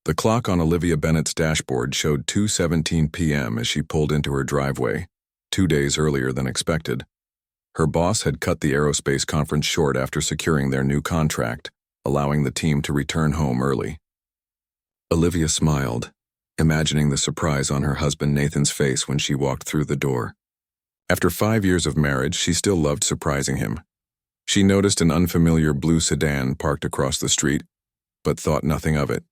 The clock on Olivia Bennett's dashboard showed 2:17 p.m. as she pulled into her driveway, 2 days earlier than expected. Her boss had cut the aerospace conference short after securing their new contract, allowing the team to return home early. Olivia smiled, imagining the surprise on her husband Nathan's face when she walked through the door. After 5 years of marriage, she still loved surprising him. She noticed an unfamiliar blue sedan parked across the street, but thought nothing of it.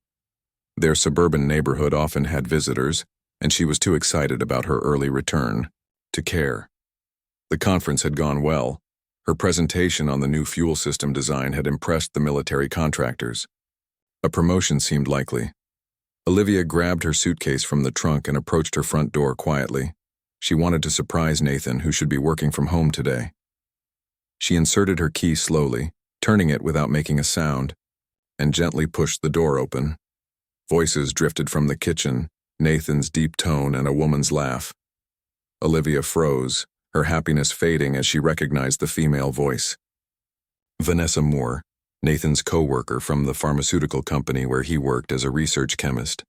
Their suburban neighborhood often had visitors, and she was too excited about her early return to care. The conference had gone well. Her presentation on the new fuel system design had impressed the military contractors. A promotion seemed likely. Olivia grabbed her suitcase from the trunk and approached her front door quietly. She wanted to surprise Nathan, who should be working from home today. She inserted her key slowly, turning it without making a sound, and gently pushed the door open. Voices drifted from the kitchen, Nathan's deep tone and a woman's laugh. Olivia froze, her happiness fading as she recognized the female voice. Vanessa Moore, Nathan's co-worker from the pharmaceutical company where he worked as a research chemist.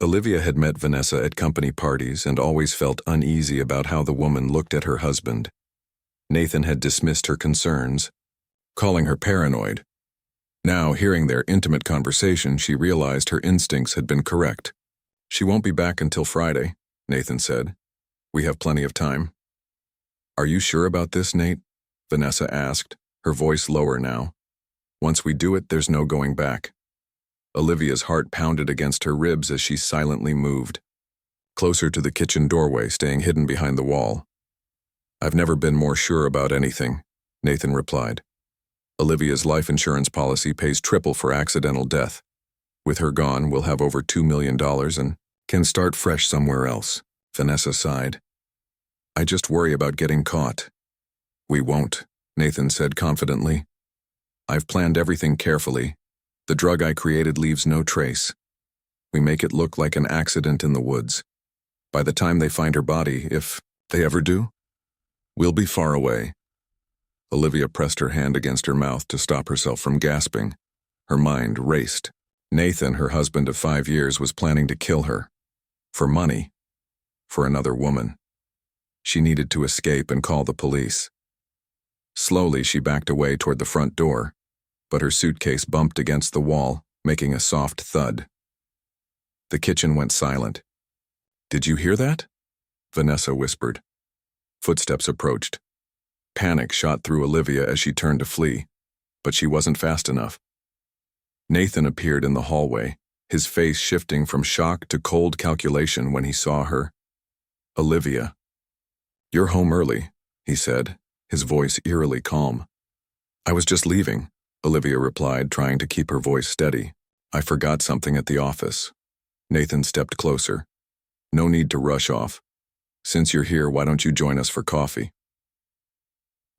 Olivia had met Vanessa at company parties and always felt uneasy about how the woman looked at her husband. Nathan had dismissed her concerns, calling her paranoid. Now, hearing their intimate conversation, she realized her instincts had been correct. "She won't be back until Friday," Nathan said. "We have plenty of time." "Are you sure about this, Nate?" Vanessa asked, her voice lower now. "Once we do it, there's no going back." Olivia's heart pounded against her ribs as she silently moved closer to the kitchen doorway, staying hidden behind the wall. "I've never been more sure about anything," Nathan replied. "Olivia's life insurance policy pays triple for accidental death. With her gone, we'll have over $2 million and can start fresh somewhere else." Vanessa sighed. "I just worry about getting caught." "We won't," Nathan said confidently. "I've planned everything carefully. The drug I created leaves no trace. We make it look like an accident in the woods. By the time they find her body, if they ever do, we'll be far away." Olivia pressed her hand against her mouth to stop herself from gasping. Her mind raced. Nathan, her husband of 5 years, was planning to kill her. For money. For another woman. She needed to escape and call the police. Slowly, she backed away toward the front door, but her suitcase bumped against the wall, making a soft thud. The kitchen went silent. "Did you hear that?" Vanessa whispered. Footsteps approached. Panic shot through Olivia as she turned to flee, but she wasn't fast enough. Nathan appeared in the hallway, his face shifting from shock to cold calculation when he saw her. "Olivia." "You're home early," he said, his voice eerily calm. "I was just leaving," Olivia replied, trying to keep her voice steady. "I forgot something at the office." Nathan stepped closer. "No need to rush off. Since you're here, why don't you join us for coffee?"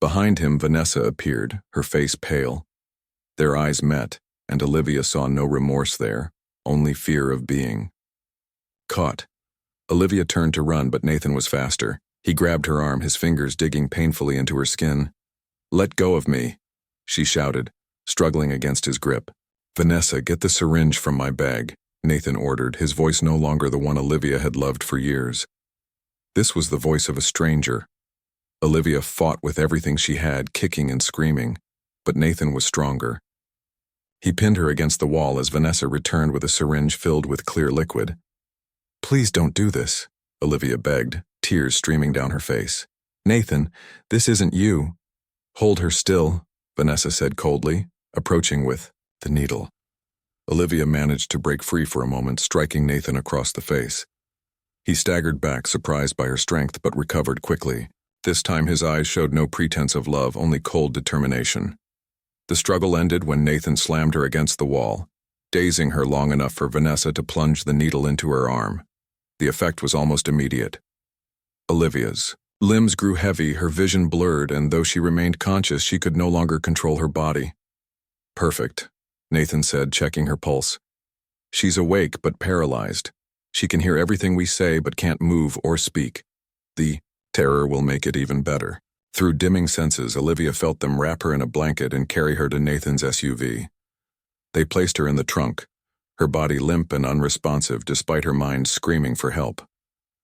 Behind him, Vanessa appeared, her face pale. Their eyes met, and Olivia saw no remorse there, only fear of being caught. Olivia turned to run, but Nathan was faster. He grabbed her arm, his fingers digging painfully into her skin. "Let go of me," she shouted, struggling against his grip. "Vanessa, get the syringe from my bag," Nathan ordered, his voice no longer the one Olivia had loved for years. This was the voice of a stranger. Olivia fought with everything she had, kicking and screaming, but Nathan was stronger. He pinned her against the wall as Vanessa returned with a syringe filled with clear liquid. "Please don't do this," Olivia begged, tears streaming down her face. "Nathan, this isn't you." "Hold her still," Vanessa said coldly, approaching with the needle. Olivia managed to break free for a moment, striking Nathan across the face. He staggered back, surprised by her strength, but recovered quickly. This time his eyes showed no pretense of love, only cold determination. The struggle ended when Nathan slammed her against the wall, dazing her long enough for Vanessa to plunge the needle into her arm. The effect was almost immediate. Olivia's limbs grew heavy, her vision blurred, and though she remained conscious, she could no longer control her body. "Perfect," Nathan said, checking her pulse. "She's awake but paralyzed. She can hear everything we say but can't move or speak. The terror will make it even better." Through dimming senses, Olivia felt them wrap her in a blanket and carry her to Nathan's SUV. They placed her in the trunk, her body limp and unresponsive despite her mind screaming for help.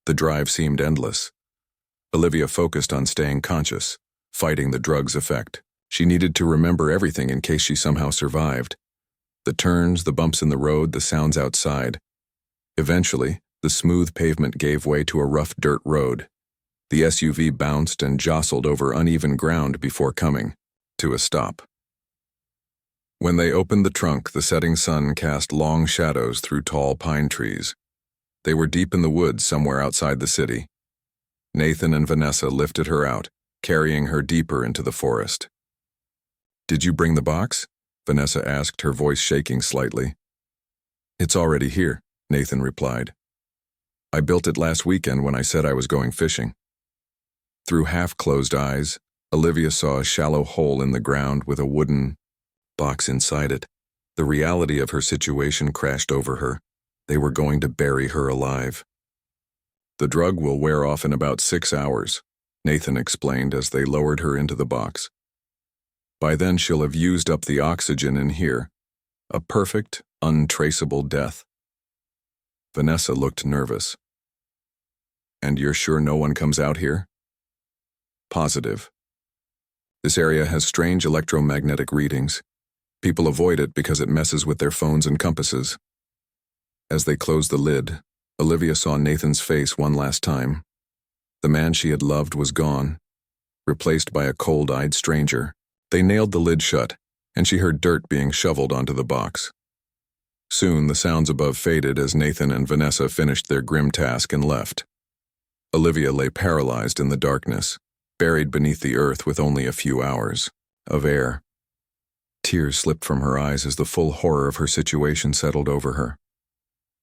The drive seemed endless. Olivia focused on staying conscious, fighting the drug's effect. She needed to remember everything in case she somehow survived. The turns, the bumps in the road, the sounds outside. Eventually, the smooth pavement gave way to a rough dirt road. The SUV bounced and jostled over uneven ground before coming to a stop. When they opened the trunk, the setting sun cast long shadows through tall pine trees. They were deep in the woods somewhere outside the city. Nathan and Vanessa lifted her out, carrying her deeper into the forest. "Did you bring the box?" Vanessa asked, her voice shaking slightly. "It's already here," Nathan replied. "I built it last weekend when I said I was going fishing." Through half-closed eyes, Olivia saw a shallow hole in the ground with a wooden box inside it. The reality of her situation crashed over her. They were going to bury her alive. "The drug will wear off in about 6 hours," Nathan explained as they lowered her into the box. "By then she'll have used up the oxygen in here. A perfect, untraceable death." Vanessa looked nervous. "And you're sure no one comes out here?" "Positive. This area has strange electromagnetic readings. People avoid it because it messes with their phones and compasses." As they closed the lid, Olivia saw Nathan's face one last time. The man she had loved was gone, replaced by a cold-eyed stranger. They nailed the lid shut, and she heard dirt being shoveled onto the box. Soon the sounds above faded as Nathan and Vanessa finished their grim task and left. Olivia lay paralyzed in the darkness, buried beneath the earth with only a few hours of air. Tears slipped from her eyes as the full horror of her situation settled over her.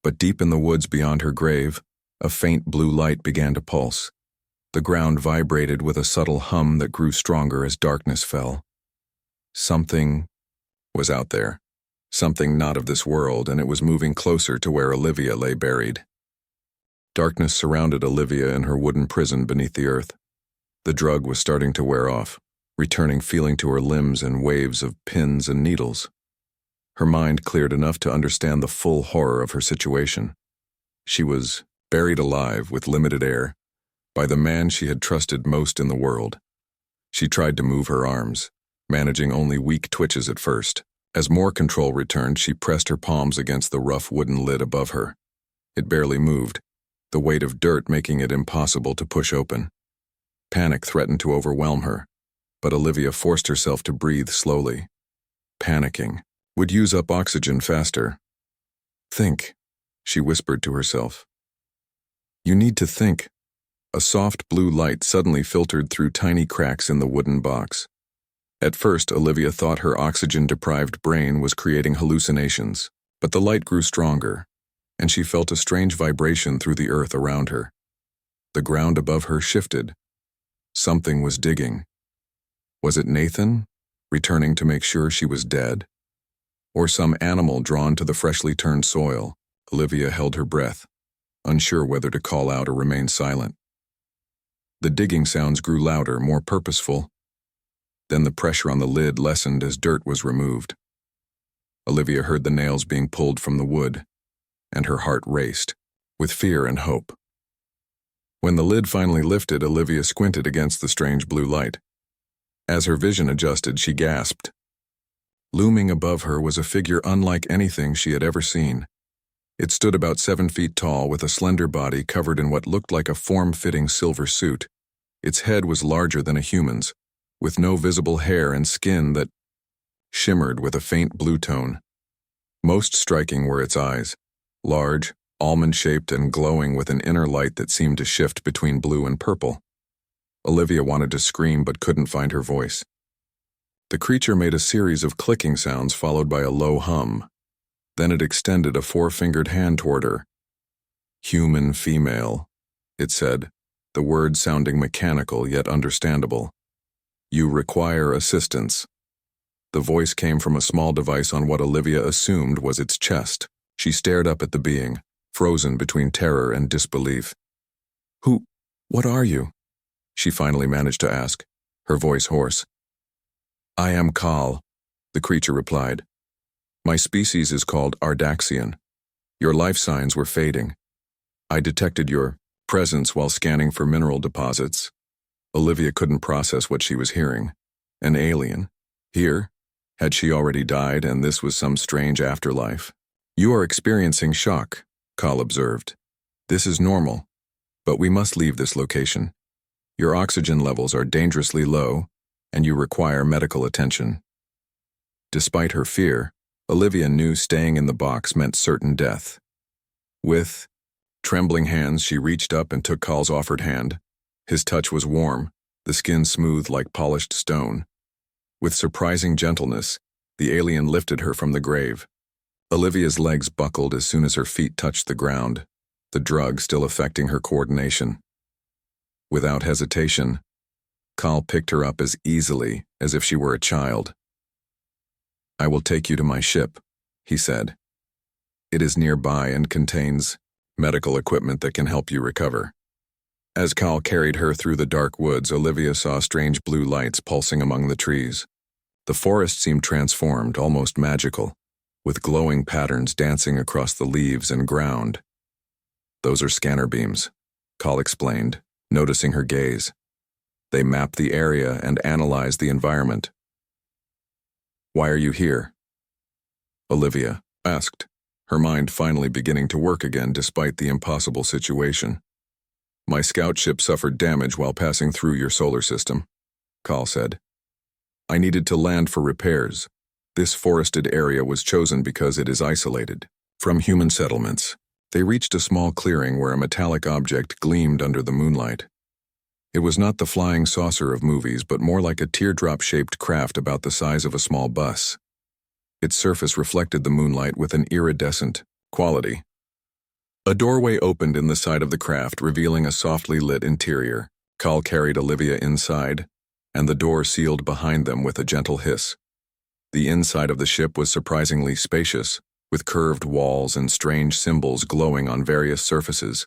But deep in the woods beyond her grave, a faint blue light began to pulse. The ground vibrated with a subtle hum that grew stronger as darkness fell. Something was out there. Something not of this world, and it was moving closer to where Olivia lay buried. Darkness surrounded Olivia in her wooden prison beneath the earth. The drug was starting to wear off, returning feeling to her limbs in waves of pins and needles. Her mind cleared enough to understand the full horror of her situation. She was buried alive with limited air by the man she had trusted most in the world. She tried to move her arms, managing only weak twitches at first. As more control returned, she pressed her palms against the rough wooden lid above her. It barely moved, the weight of dirt making it impossible to push open. Panic threatened to overwhelm her, but Olivia forced herself to breathe slowly. Panicking would use up oxygen faster. "Think," she whispered to herself. "You need to think." A soft blue light suddenly filtered through tiny cracks in the wooden box. At first, Olivia thought her oxygen-deprived brain was creating hallucinations, but the light grew stronger, and she felt a strange vibration through the earth around her. The ground above her shifted. Something was digging. Was it Nathan, returning to make sure she was dead? Or some animal drawn to the freshly turned soil? Olivia held her breath, unsure whether to call out or remain silent. The digging sounds grew louder, more purposeful. Then the pressure on the lid lessened as dirt was removed. Olivia heard the nails being pulled from the wood, and her heart raced, with fear and hope. When the lid finally lifted, Olivia squinted against the strange blue light. As her vision adjusted, she gasped. Looming above her was a figure unlike anything she had ever seen. It stood about 7 feet tall with a slender body covered in what looked like a form-fitting silver suit. Its head was larger than a human's, with no visible hair and skin that shimmered with a faint blue tone. Most striking were its eyes, large, almond-shaped and glowing with an inner light that seemed to shift between blue and purple. Olivia wanted to scream but couldn't find her voice. The creature made a series of clicking sounds followed by a low hum. Then it extended a 4-fingered hand toward her. "Human female," it said, the words sounding mechanical yet understandable. "You require assistance." The voice came from a small device on what Olivia assumed was its chest. She stared up at the being, frozen between terror and disbelief. What are you?" she finally managed to ask, her voice hoarse. "I am Kal," the creature replied. "My species is called Ardaxian. Your life signs were fading. I detected your presence while scanning for mineral deposits. Olivia couldn't process what she was hearing. An alien. Here? Had she already died and this was some strange afterlife? You are experiencing shock, Kal observed. This is normal, but we must leave this location. Your oxygen levels are dangerously low, and you require medical attention. Despite her fear, Olivia knew staying in the box meant certain death. With trembling hands, she reached up and took Kal's offered hand. His touch was warm, the skin smooth like polished stone. With surprising gentleness, the alien lifted her from the grave. Olivia's legs buckled as soon as her feet touched the ground, the drug still affecting her coordination. Without hesitation, Kal picked her up as easily as if she were a child. I will take you to my ship, he said. It is nearby and contains medical equipment that can help you recover. As Kal carried her through the dark woods, Olivia saw strange blue lights pulsing among the trees. The forest seemed transformed, almost magical, with glowing patterns dancing across the leaves and ground. Those are scanner beams, Kal explained, noticing her gaze. They map the area and analyze the environment. Why are you here? Olivia asked, her mind finally beginning to work again despite the impossible situation. My scout ship suffered damage while passing through your solar system, Kal said. I needed to land for repairs. This forested area was chosen because it is isolated from human settlements. They reached a small clearing where a metallic object gleamed under the moonlight. It was not the flying saucer of movies, but more like a teardrop-shaped craft about the size of a small bus. Its surface reflected the moonlight with an iridescent quality. A doorway opened in the side of the craft, revealing a softly lit interior. Kal carried Olivia inside, and the door sealed behind them with a gentle hiss. The inside of the ship was surprisingly spacious, with curved walls and strange symbols glowing on various surfaces.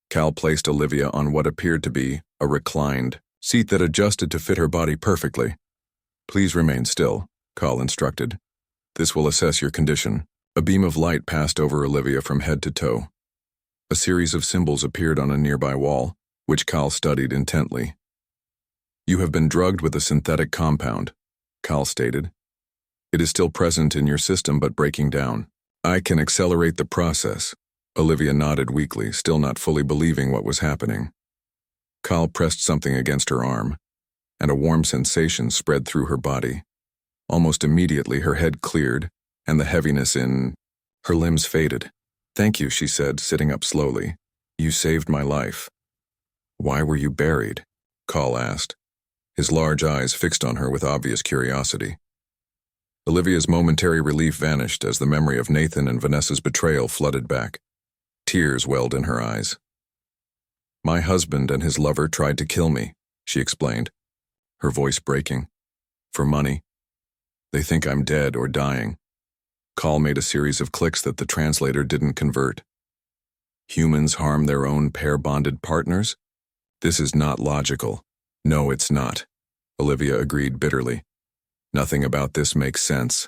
Kal placed Olivia on what appeared to be a reclined seat that adjusted to fit her body perfectly. Please remain still, Kal instructed. This will assess your condition. A beam of light passed over Olivia from head to toe. A series of symbols appeared on a nearby wall, which Kal studied intently. You have been drugged with a synthetic compound, Kal stated. It is still present in your system but breaking down. I can accelerate the process. Olivia nodded weakly, still not fully believing what was happening. Kal pressed something against her arm, and a warm sensation spread through her body. Almost immediately her head cleared, and the heaviness in her limbs faded. Thank you, she said, sitting up slowly. You saved my life. Why were you buried? Kal asked, his large eyes fixed on her with obvious curiosity. Olivia's momentary relief vanished as the memory of Nathan and Vanessa's betrayal flooded back. Tears welled in her eyes. My husband and his lover tried to kill me, she explained, her voice breaking. For money. They think I'm dead or dying. Kal made a series of clicks that the translator didn't convert. Humans harm their own pair-bonded partners? This is not logical. No, it's not, Olivia agreed bitterly. Nothing about this makes sense.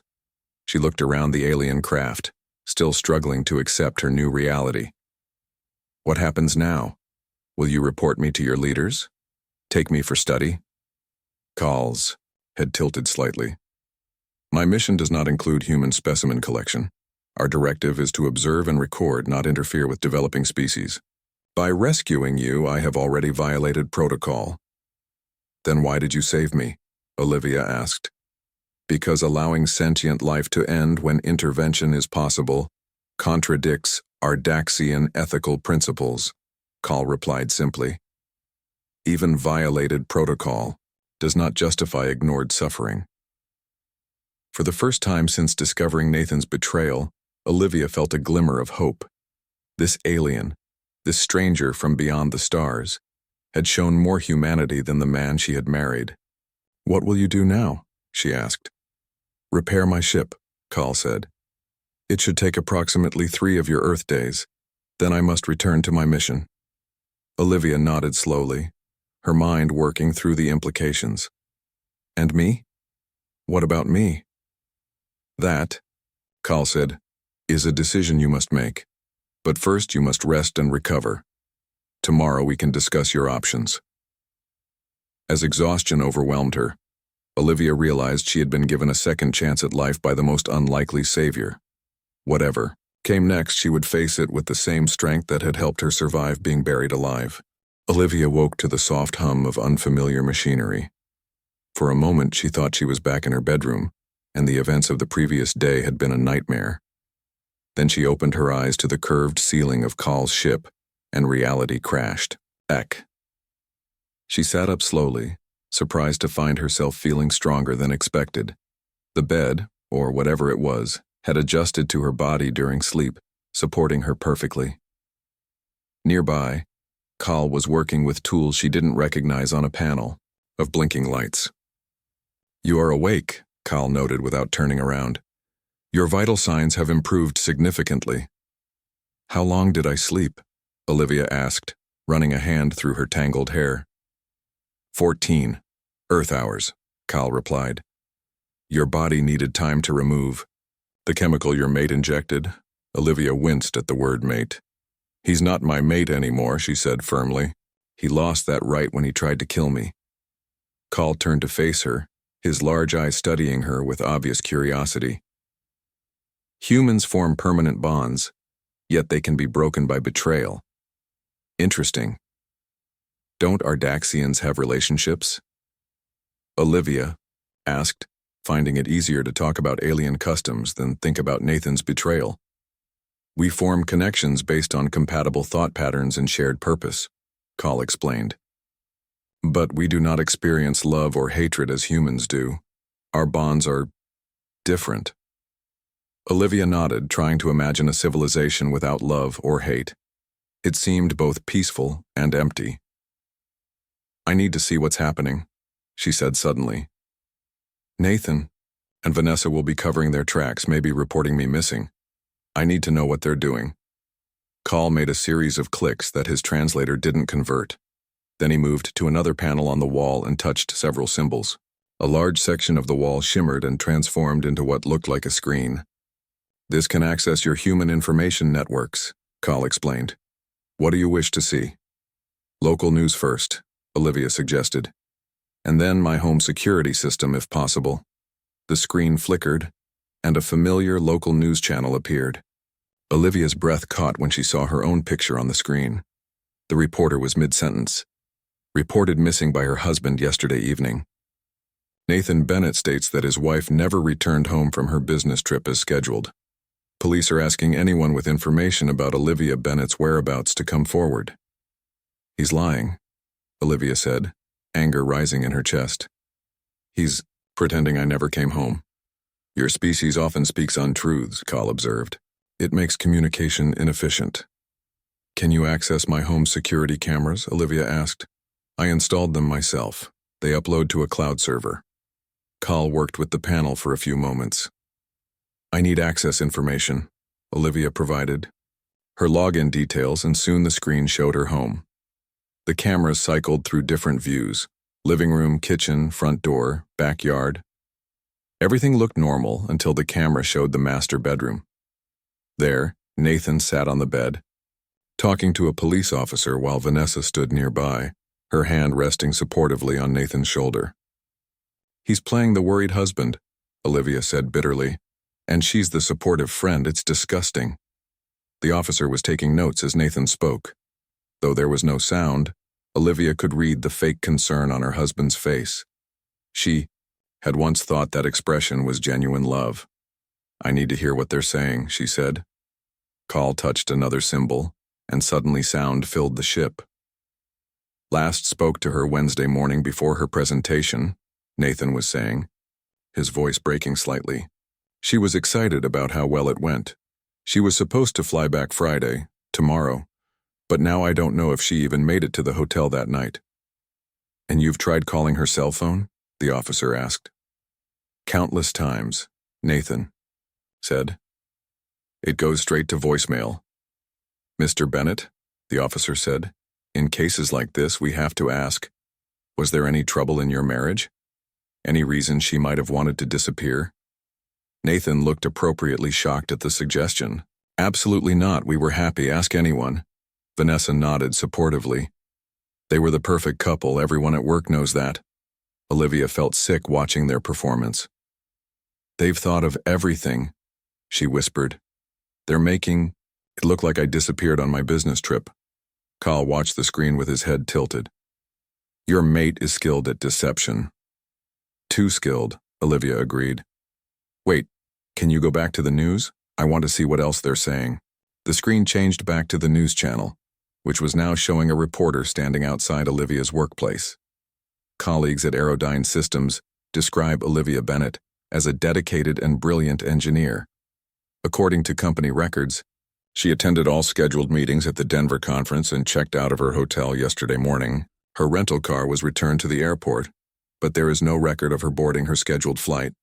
She looked around the alien craft, still struggling to accept her new reality. What happens now? Will you report me to your leaders? Take me for study? Kal's head tilted slightly. My mission does not include human specimen collection. Our directive is to observe and record, not interfere with developing species. By rescuing you, I have already violated protocol. Then why did you save me? Olivia asked. Because allowing sentient life to end when intervention is possible contradicts Ardaxian ethical principles, Kal replied simply. Even violated protocol does not justify ignored suffering. For the first time since discovering Nathan's betrayal, Olivia felt a glimmer of hope. This alien, this stranger from beyond the stars, had shown more humanity than the man she had married. What will you do now? She asked. Repair my ship, Kal said. It should take approximately 3 of your Earth days. Then I must return to my mission. Olivia nodded slowly, her mind working through the implications. And me? What about me? That, Kal said, is a decision you must make. But first you must rest and recover. Tomorrow we can discuss your options." As exhaustion overwhelmed her, Olivia realized she had been given a second chance at life by the most unlikely savior. Whatever came next, she would face it with the same strength that had helped her survive being buried alive. Olivia woke to the soft hum of unfamiliar machinery. For a moment she thought she was back in her bedroom, and the events of the previous day had been a nightmare. Then she opened her eyes to the curved ceiling of Call's ship, and reality crashed. Eck. She sat up slowly, surprised to find herself feeling stronger than expected. The bed, or whatever it was, had adjusted to her body during sleep, supporting her perfectly. Nearby, Call was working with tools she didn't recognize on a panel of blinking lights. "You are awake," Call noted without turning around. "Your vital signs have improved significantly." "How long did I sleep?" Olivia asked, running a hand through her tangled hair. 14 Earth hours, Call replied. "Your body needed time to remove the chemical your mate injected." Olivia winced at the word mate. "He's not my mate anymore," she said firmly. "He lost that right when he tried to kill me." Call turned to face her, his large eyes studying her with obvious curiosity. "Humans form permanent bonds, yet they can be broken by betrayal. Interesting. Don't Ardaxians have relationships?" Olivia asked, finding it easier to talk about alien customs than think about Nathan's betrayal. "We form connections based on compatible thought patterns and shared purpose," Call explained. "But we do not experience love or hatred as humans do. Our bonds are different." Olivia nodded, trying to imagine a civilization without love or hate. It seemed both peaceful and empty. "I need to see what's happening," she said suddenly. "Nathan and Vanessa will be covering their tracks, maybe reporting me missing. I need to know what they're doing." Call made a series of clicks that his translator didn't convert. Then he moved to another panel on the wall and touched several symbols. A large section of the wall shimmered and transformed into what looked like a screen. "This can access your human information networks," Call explained. "What do you wish to see?" "Local news first," Olivia suggested. "And then my home security system if possible." The screen flickered, and a familiar local news channel appeared. Olivia's breath caught when she saw her own picture on the screen. The reporter was mid-sentence. "Reported missing by her husband yesterday evening. Nathan Bennett states that his wife never returned home from her business trip as scheduled. Police are asking anyone with information about Olivia Bennett's whereabouts to come forward." "He's lying," Olivia said, anger rising in her chest. "He's pretending I never came home." "Your species often speaks untruths," Call observed. "It makes communication inefficient." "Can you access my home security cameras?" Olivia asked. "I installed them myself. They upload to a cloud server." Call worked with the panel for a few moments. "I need access information," Olivia provided her login details, and soon the screen showed her home. The cameras cycled through different views: living room, kitchen, front door, backyard. Everything looked normal until the camera showed the master bedroom. There, Nathan sat on the bed, talking to a police officer while Vanessa stood nearby, her hand resting supportively on Nathan's shoulder. "He's playing the worried husband," Olivia said bitterly. "And she's the supportive friend. It's disgusting." The officer was taking notes as Nathan spoke. Though there was no sound, Olivia could read the fake concern on her husband's face. She had once thought that expression was genuine love. "I need to hear what they're saying," she said. Call touched another symbol, and suddenly sound filled the ship. "Last spoke to her Wednesday morning before her presentation," Nathan was saying, his voice breaking slightly. "She was excited about how well it went. She was supposed to fly back Friday, tomorrow, but now I don't know if she even made it to the hotel that night." "And you've tried calling her cell phone?" the officer asked. "Countless times," Nathan said. "It goes straight to voicemail." "Mr. Bennett," the officer said, "in cases like this we have to ask, was there any trouble in your marriage? Any reason she might have wanted to disappear?" Nathan looked appropriately shocked at the suggestion. Absolutely not, we were happy, ask anyone. Vanessa nodded supportively. They were the perfect couple, everyone at work knows that. Olivia felt sick watching their performance. They've thought of everything, she whispered. They're making it look like I disappeared on my business trip. Carl watched the screen with his head tilted. Your mate is skilled at deception. Too skilled, Olivia agreed. Wait, can you go back to the news? I want to see what else they're saying. The screen changed back to the news channel, which was now showing a reporter standing outside Olivia's workplace. Colleagues at Aerodyne Systems describe Olivia Bennett as a dedicated and brilliant engineer. According to company records, she attended all scheduled meetings at the Denver conference and checked out of her hotel yesterday morning. Her rental car was returned to the airport, but there is no record of her boarding her scheduled flight.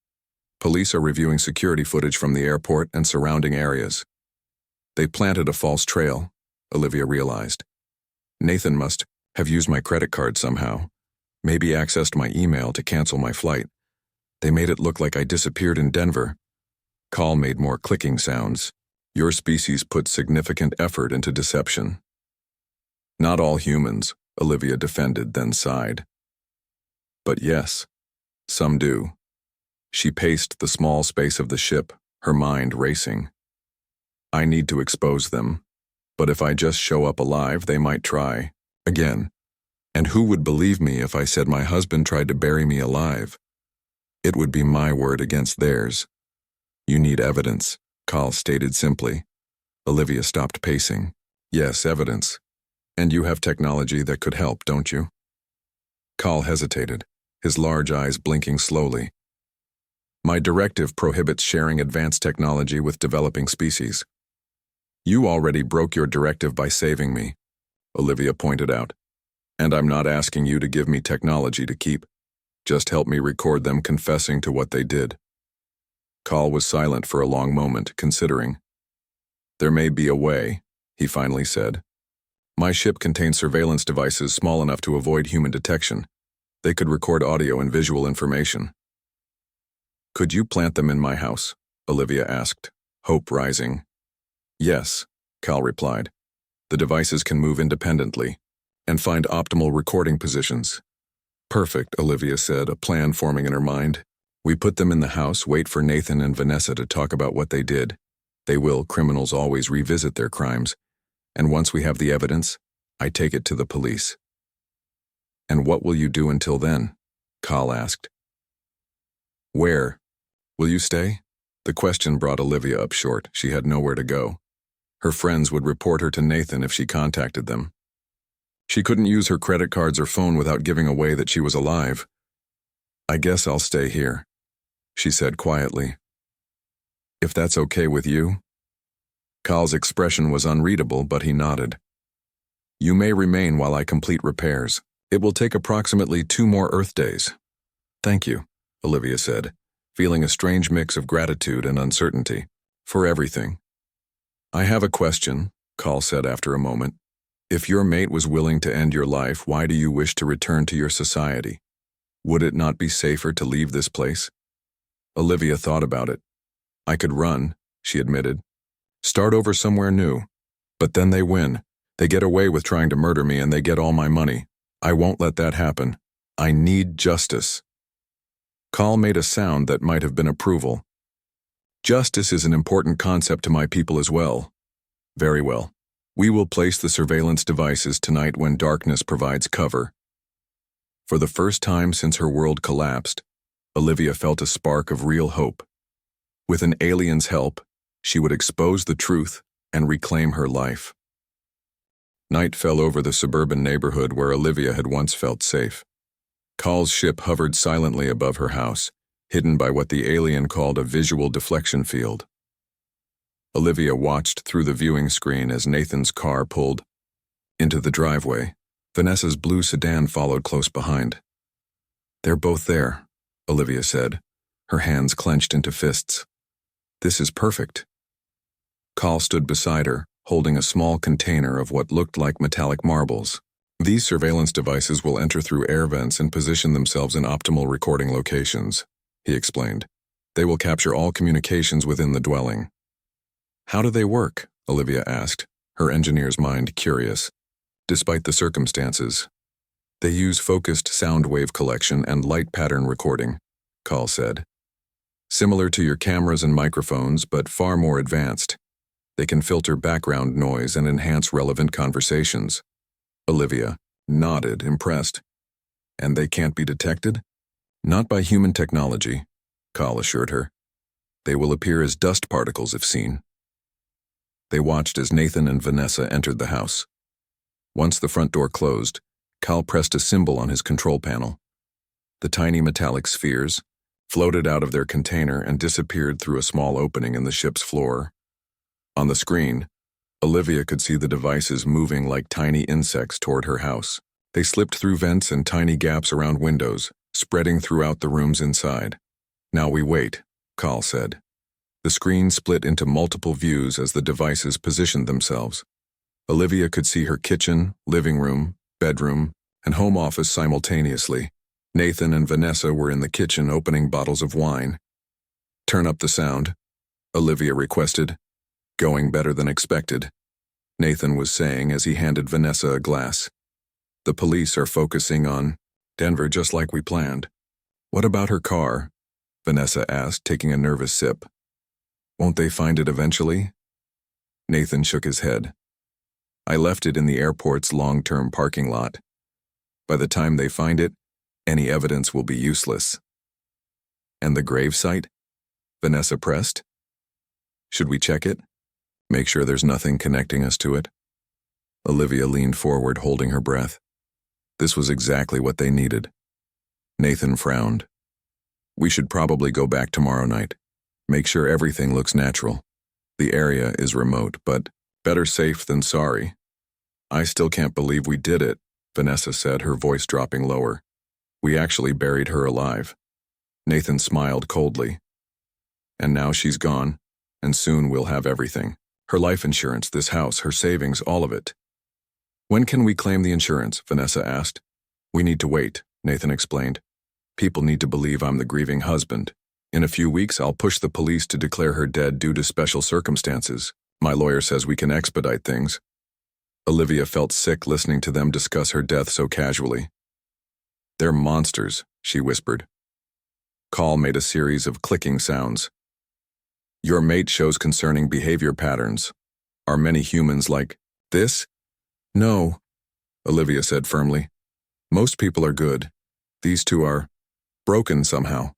Police are reviewing security footage from the airport and surrounding areas. They planted a false trail, Olivia realized. Nathan must have used my credit card somehow, maybe accessed my email to cancel my flight. They made it look like I disappeared in Denver. Call made more clicking sounds. Your species put significant effort into deception. Not all humans, Olivia defended, then sighed. But yes, some do. She paced the small space of the ship, her mind racing. I need to expose them, but if I just show up alive, they might try again. And who would believe me if I said my husband tried to bury me alive? It would be my word against theirs. You need evidence, Carl stated simply. Olivia stopped pacing. Yes, evidence. And you have technology that could help, don't you? Carl hesitated, his large eyes blinking slowly. My directive prohibits sharing advanced technology with developing species. You already broke your directive by saving me, Olivia pointed out. And I'm not asking you to give me technology to keep. Just help me record them confessing to what they did. Carl was silent for a long moment, considering. There may be a way, he finally said. My ship contains surveillance devices small enough to avoid human detection. They could record audio and visual information. Could you plant them in my house? Olivia asked, hope rising. Yes, Carl replied. The devices can move independently and find optimal recording positions. Perfect, Olivia said, a plan forming in her mind. We put them in the house, wait for Nathan and Vanessa to talk about what they did. They will, criminals always revisit their crimes. And once we have the evidence, I take it to the police. And what will you do until then? Carl asked. Where? Will you stay? The question brought Olivia up short. She had nowhere to go. Her friends would report her to Nathan if she contacted them. She couldn't use her credit cards or phone without giving away that she was alive. I guess I'll stay here, she said quietly. If that's okay with you? Carl's expression was unreadable, but he nodded. You may remain while I complete repairs. It will take approximately 2 more Earth days. Thank you, Olivia said, feeling a strange mix of gratitude and uncertainty. For everything. I have a question, Carl said after a moment. If your mate was willing to end your life, why do you wish to return to your society? Would it not be safer to leave this place? Olivia thought about it. I could run, she admitted. Start over somewhere new. But then they win. They get away with trying to murder me and they get all my money. I won't let that happen. I need justice. Carl made a sound that might have been approval. Justice is an important concept to my people as well. Very well. We will place the surveillance devices tonight when darkness provides cover. For the first time since her world collapsed, Olivia felt a spark of real hope. With an alien's help, she would expose the truth and reclaim her life. Night fell over the suburban neighborhood where Olivia had once felt safe. Carl's ship hovered silently above her house, hidden by what the alien called a visual deflection field. Olivia watched through the viewing screen as Nathan's car pulled into the driveway. Vanessa's blue sedan followed close behind. They're both there, Olivia said, her hands clenched into fists. This is perfect. Carl stood beside her, holding a small container of what looked like metallic marbles. These surveillance devices will enter through air vents and position themselves in optimal recording locations, he explained. They will capture all communications within the dwelling. How do they work? Olivia asked, her engineer's mind curious. Despite the circumstances, they use focused sound wave collection and light pattern recording, Call said. Similar to your cameras and microphones, but far more advanced. They can filter background noise and enhance relevant conversations. Olivia nodded, impressed. And they can't be detected? Not by human technology, Call assured her. They will appear as dust particles if seen. They watched as Nathan and Vanessa entered the house. Once the front door closed, Cal pressed a symbol on his control panel. The tiny metallic spheres floated out of their container and disappeared through a small opening in the ship's floor. On the screen, Olivia could see the devices moving like tiny insects toward her house. They slipped through vents and tiny gaps around windows, spreading throughout the rooms inside. Now we wait, Cal said. The screen split into multiple views as the devices positioned themselves. Olivia could see her kitchen, living room, bedroom, and home office simultaneously. Nathan and Vanessa were in the kitchen opening bottles of wine. Turn up the sound, Olivia requested. Going better than expected, Nathan was saying as he handed Vanessa a glass. The police are focusing on Denver just like we planned. What about her car? Vanessa asked, taking a nervous sip. Won't they find it eventually? Nathan shook his head. I left it in the airport's long-term parking lot. By the time they find it, any evidence will be useless. And the gravesite? Vanessa pressed. Should we check it? Make sure there's nothing connecting us to it? Olivia leaned forward, holding her breath. This was exactly what they needed. Nathan frowned. We should probably go back tomorrow night. Make sure everything looks natural. The area is remote, but better safe than sorry. I still can't believe we did it, Vanessa said, her voice dropping lower. We actually buried her alive. Nathan smiled coldly. And now she's gone, and soon we'll have everything. Her life insurance, this house, her savings, all of it. When can we claim the insurance? Vanessa asked. We need to wait, Nathan explained. People need to believe I'm the grieving husband. In a few weeks, I'll push the police to declare her dead due to special circumstances. My lawyer says we can expedite things. Olivia felt sick listening to them discuss her death so casually. They're monsters, she whispered. Call made a series of clicking sounds. Your mate shows concerning behavior patterns. Are many humans like this? No, Olivia said firmly. Most people are good. These two are broken somehow.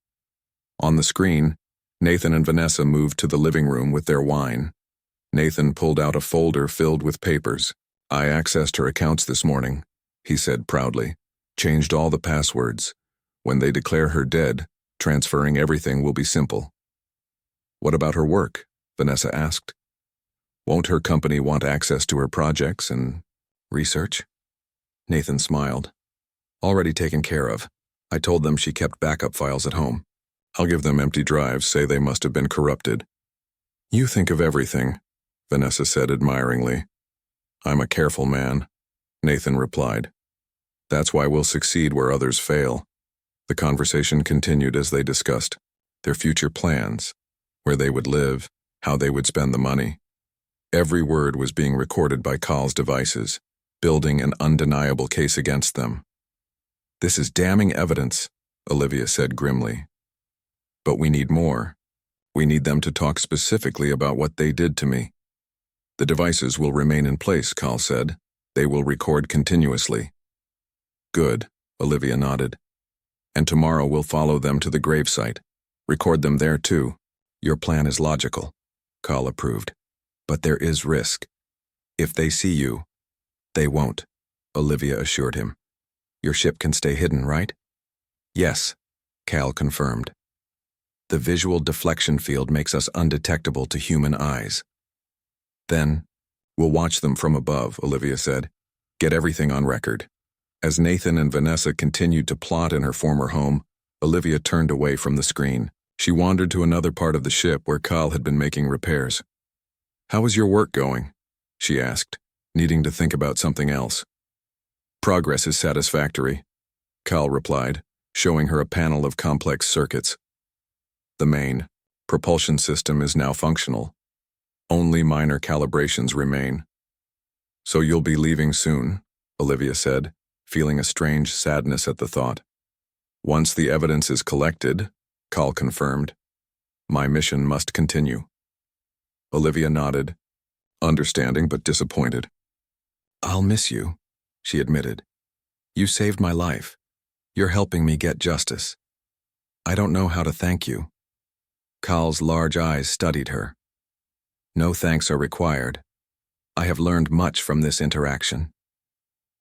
On the screen, Nathan and Vanessa moved to the living room with their wine. Nathan pulled out a folder filled with papers. I accessed her accounts this morning, he said proudly. Changed all the passwords. When they declare her dead, transferring everything will be simple. What about her work? Vanessa asked. Won't her company want access to her projects and research? Nathan smiled. Already taken care of. I told them she kept backup files at home. I'll give them empty drives, say they must have been corrupted. You think of everything, Vanessa said admiringly. I'm a careful man, Nathan replied. That's why we'll succeed where others fail. The conversation continued as they discussed their future plans, where they would live, how they would spend the money. Every word was being recorded by Call's devices, building an undeniable case against them. This is damning evidence, Olivia said grimly. But we need more. We need them to talk specifically about what they did to me. The devices will remain in place, Call said. They will record continuously. Good, Olivia nodded. And tomorrow we'll follow them to the gravesite. Record them there too. Your plan is logical, Call approved. But there is risk. If they see you, they won't, Olivia assured him. Your ship can stay hidden, right? Yes, Cal confirmed. The visual deflection field makes us undetectable to human eyes. Then, we'll watch them from above, Olivia said. Get everything on record. As Nathan and Vanessa continued to plot in her former home, Olivia turned away from the screen. She wandered to another part of the ship where Cal had been making repairs. How is your work going? She asked, needing to think about something else. Progress is satisfactory, Cal replied, showing her a panel of complex circuits. The main propulsion system is now functional. Only minor calibrations remain. So you'll be leaving soon, Olivia said, feeling a strange sadness at the thought. Once the evidence is collected, Cal confirmed, my mission must continue. Olivia nodded, understanding but disappointed. I'll miss you, she admitted. You saved my life. You're helping me get justice. I don't know how to thank you. Cal's large eyes studied her. No thanks are required. I have learned much from this interaction.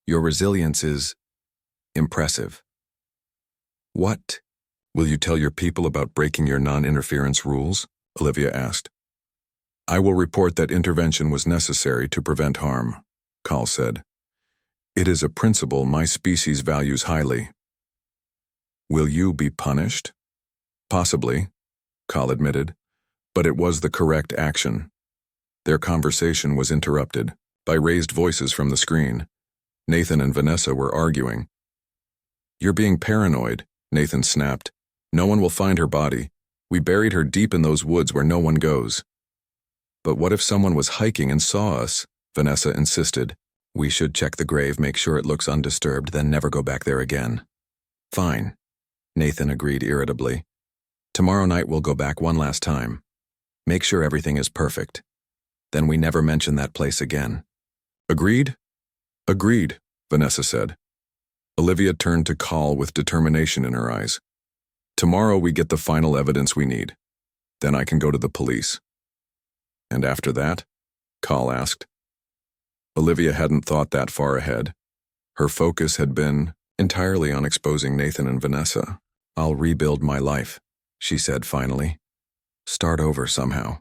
Your resilience is impressive. What? Will you tell your people about breaking your non-interference rules? Olivia asked. I will report that intervention was necessary to prevent harm, Cal said. It is a principle my species values highly. Will you be punished? Possibly, Cal admitted, but it was the correct action. Their conversation was interrupted by raised voices from the screen. Nathan and Vanessa were arguing. You're being paranoid, Nathan snapped. No one will find her body. We buried her deep in those woods where no one goes. But what if someone was hiking and saw us? Vanessa insisted. We should check the grave, make sure it looks undisturbed, then never go back there again. Fine, Nathan agreed irritably. Tomorrow night we'll go back one last time. Make sure everything is perfect. Then we never mention that place again. Agreed? Agreed, Vanessa said. Olivia turned to Cal with determination in her eyes. Tomorrow we get the final evidence we need. Then I can go to the police. And after that? Cal asked. Olivia hadn't thought that far ahead. Her focus had been entirely on exposing Nathan and Vanessa. I'll rebuild my life, she said finally. Start over somehow.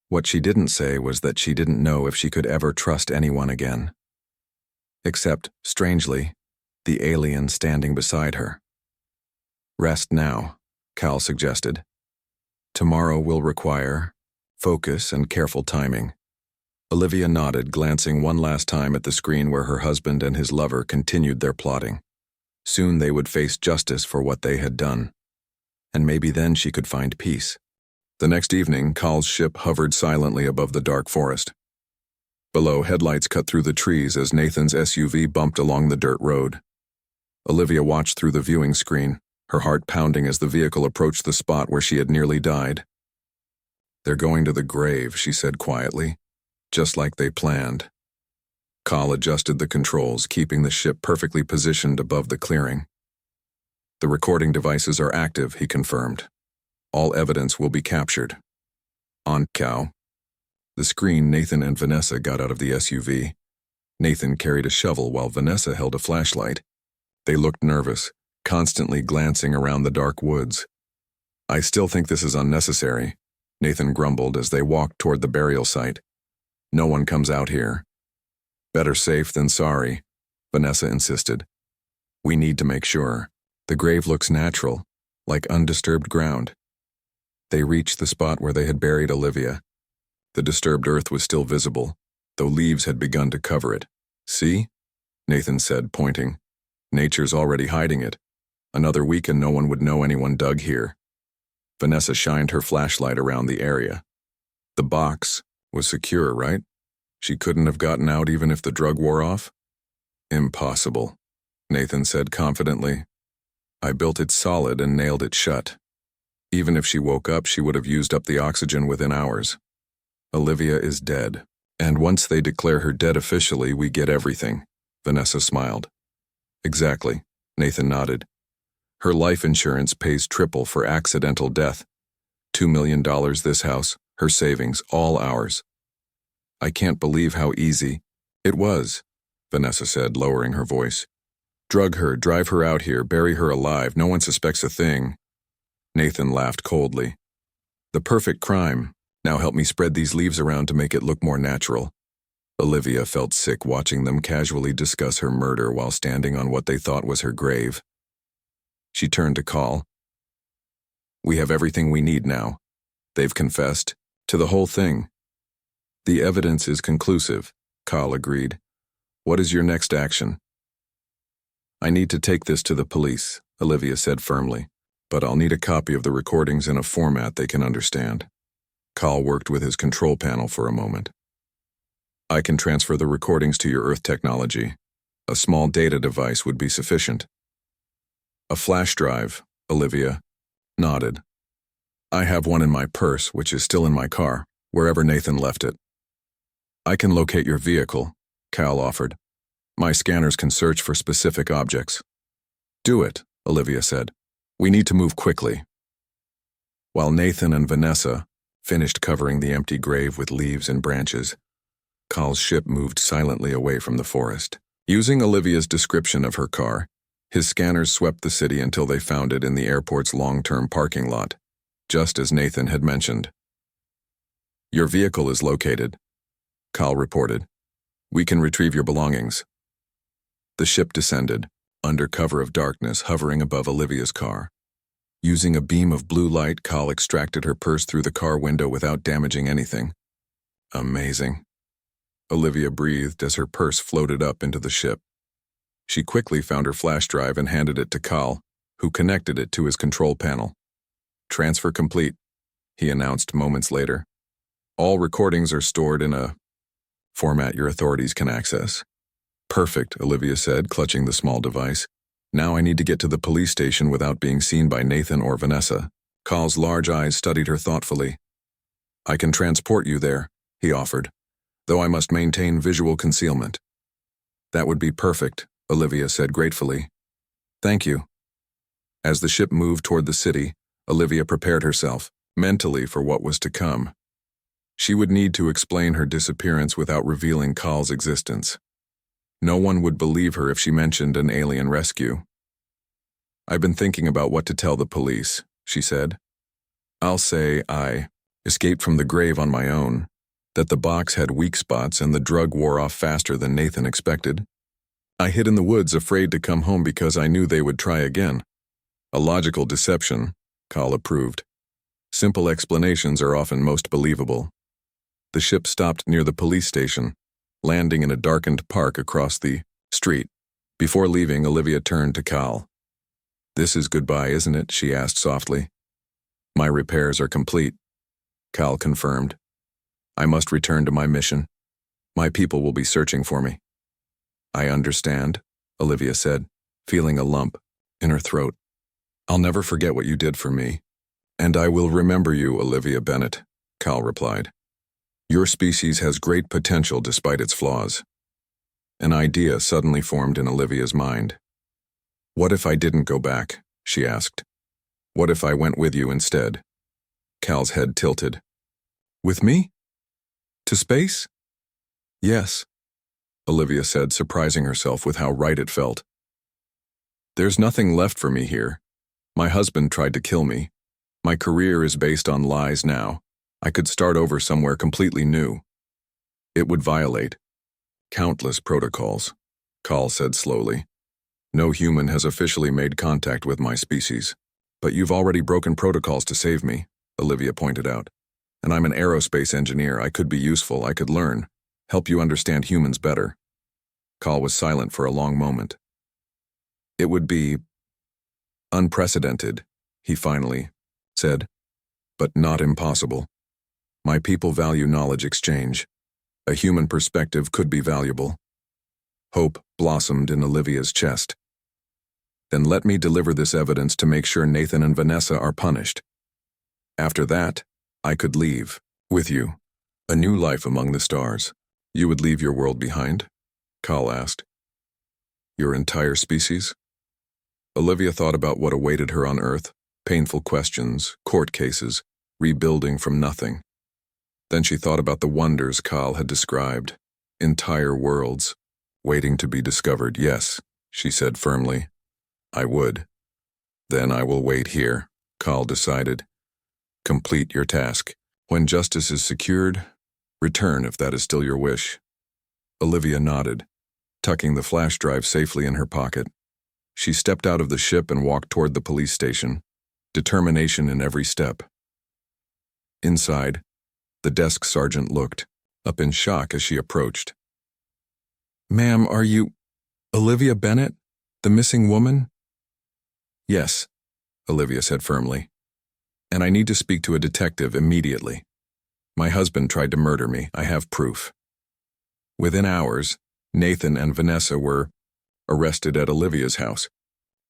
What she didn't say was that she didn't know if she could ever trust anyone again. Except, strangely, the alien standing beside her. Rest now, Cal suggested. Tomorrow will require focus and careful timing. Olivia nodded, glancing one last time at the screen where her husband and his lover continued their plotting. Soon they would face justice for what they had done. And maybe then she could find peace. The next evening, Cal's ship hovered silently above the dark forest. Below, headlights cut through the trees as Nathan's SUV bumped along the dirt road. Olivia watched through the viewing screen, her heart pounding as the vehicle approached the spot where she had nearly died. They're going to the grave, she said quietly, just like they planned. Cal adjusted the controls, keeping the ship perfectly positioned above the clearing. The recording devices are active, he confirmed. All evidence will be captured. On Cal. The screen, Nathan and Vanessa got out of the SUV. Nathan carried a shovel while Vanessa held a flashlight. They looked nervous, constantly glancing around the dark woods. I still think this is unnecessary, Nathan grumbled as they walked toward the burial site. No one comes out here. Better safe than sorry, Vanessa insisted. We need to make sure. The grave looks natural, like undisturbed ground. They reached the spot where they had buried Olivia. The disturbed earth was still visible, though leaves had begun to cover it. See? Nathan said, pointing. Nature's already hiding it. Another week and no one would know anyone dug here. Vanessa shined her flashlight around the area. The box was secure, right? She couldn't have gotten out even if the drug wore off? Impossible, Nathan said confidently. I built it solid and nailed it shut. Even if she woke up, she would have used up the oxygen within hours. Olivia is dead, and once they declare her dead officially, we get everything, Vanessa smiled. Exactly, Nathan nodded. Her life insurance pays triple for accidental death. $2 million this house, her savings, all ours. I can't believe how easy it was, Vanessa said, lowering her voice. Drug her, drive her out here, bury her alive, no one suspects a thing. Nathan laughed coldly. The perfect crime. Now help me spread these leaves around to make it look more natural. Olivia felt sick watching them casually discuss her murder while standing on what they thought was her grave. She turned to Cal. We have everything we need now. They've confessed to the whole thing. The evidence is conclusive, Cal agreed. What is your next action? I need to take this to the police, Olivia said firmly, but I'll need a copy of the recordings in a format they can understand. Cal worked with his control panel for a moment. I can transfer the recordings to your Earth technology. A small data device would be sufficient. A flash drive, Olivia nodded. I have one in my purse, which is still in my car, wherever Nathan left it. I can locate your vehicle, Cal offered. My scanners can search for specific objects. Do it, Olivia said. We need to move quickly. While Nathan and Vanessa finished covering the empty grave with leaves and branches, Cal's ship moved silently away from the forest. Using Olivia's description of her car, his scanners swept the city until they found it in the airport's long-term parking lot, just as Nathan had mentioned. Your vehicle is located, Cal reported. We can retrieve your belongings. The ship descended, under cover of darkness hovering above Olivia's car. Using a beam of blue light, Cal extracted her purse through the car window without damaging anything. Amazing. Olivia breathed as her purse floated up into the ship. She quickly found her flash drive and handed it to Cal, who connected it to his control panel. Transfer complete, he announced moments later. All recordings are stored in a format your authorities can access. Perfect, Olivia said, clutching the small device. Now I need to get to the police station without being seen by Nathan or Vanessa. Cal's large eyes studied her thoughtfully. I can transport you there, he offered, though I must maintain visual concealment. That would be perfect, Olivia said gratefully. Thank you. As the ship moved toward the city, Olivia prepared herself, mentally, for what was to come. She would need to explain her disappearance without revealing Cal's existence. No one would believe her if she mentioned an alien rescue. I've been thinking about what to tell the police, she said. I'll say I escaped from the grave on my own, that the box had weak spots and the drug wore off faster than Nathan expected. I hid in the woods afraid to come home because I knew they would try again. A logical deception, Cal approved. Simple explanations are often most believable. The ship stopped near the police station, landing in a darkened park across the street. Before leaving, Olivia turned to Cal. This is goodbye, isn't it? She asked softly. My repairs are complete, Cal confirmed. I must return to my mission. My people will be searching for me. I understand, Olivia said, feeling a lump in her throat. I'll never forget what you did for me. And I will remember you, Olivia Bennett, Cal replied. Your species has great potential despite its flaws. An idea suddenly formed in Olivia's mind. What if I didn't go back? She asked. What if I went with you instead? Cal's head tilted. With me? To space? Yes, Olivia said, surprising herself with how right it felt. There's nothing left for me here. My husband tried to kill me. My career is based on lies now. I could start over somewhere completely new. It would violate countless protocols, Cal said slowly. No human has officially made contact with my species. But you've already broken protocols to save me, Olivia pointed out. And I'm an aerospace engineer. I could be useful. I could learn, help you understand humans better. Cal was silent for a long moment. It would be unprecedented, he finally said, but not impossible. My people value knowledge exchange. A human perspective could be valuable. Hope blossomed in Olivia's chest. Then let me deliver this evidence to make sure Nathan and Vanessa are punished. After that, I could leave, with you, a new life among the stars. You would leave your world behind? Cal asked. Your entire species? Olivia thought about what awaited her on Earth, painful questions, court cases, rebuilding from nothing. Then she thought about the wonders Cal had described, entire worlds, waiting to be discovered. Yes, she said firmly, I would. Then I will wait here, Cal decided. Complete your task. When justice is secured, return if that is still your wish. Olivia nodded, tucking the flash drive safely in her pocket. She stepped out of the ship and walked toward the police station, determination in every step. Inside, the desk sergeant looked, up in shock as she approached. Ma'am, are you Olivia Bennett, the missing woman? Yes, Olivia said firmly. And I need to speak to a detective immediately. My husband tried to murder me. I have proof. Within hours, Nathan and Vanessa were arrested at Olivia's house.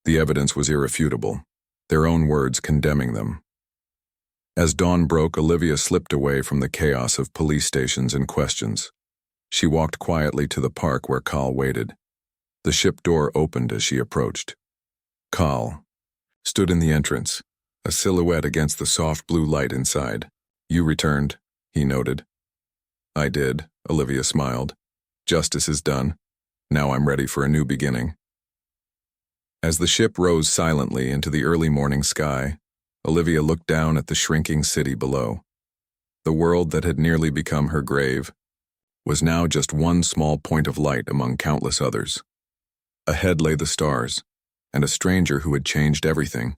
The evidence was irrefutable, their own words condemning them. As dawn broke, Olivia slipped away from the chaos of police stations and questions. She walked quietly to the park where Carl waited. The ship door opened as she approached. Carl stood in the entrance, a silhouette against the soft blue light inside. "You returned," he noted. "I did," Olivia smiled. "Justice is done. Now I'm ready for a new beginning." As the ship rose silently into the early morning sky, Olivia looked down at the shrinking city below. The world that had nearly become her grave was now just one small point of light among countless others. Ahead lay the stars, and a stranger who had changed everything.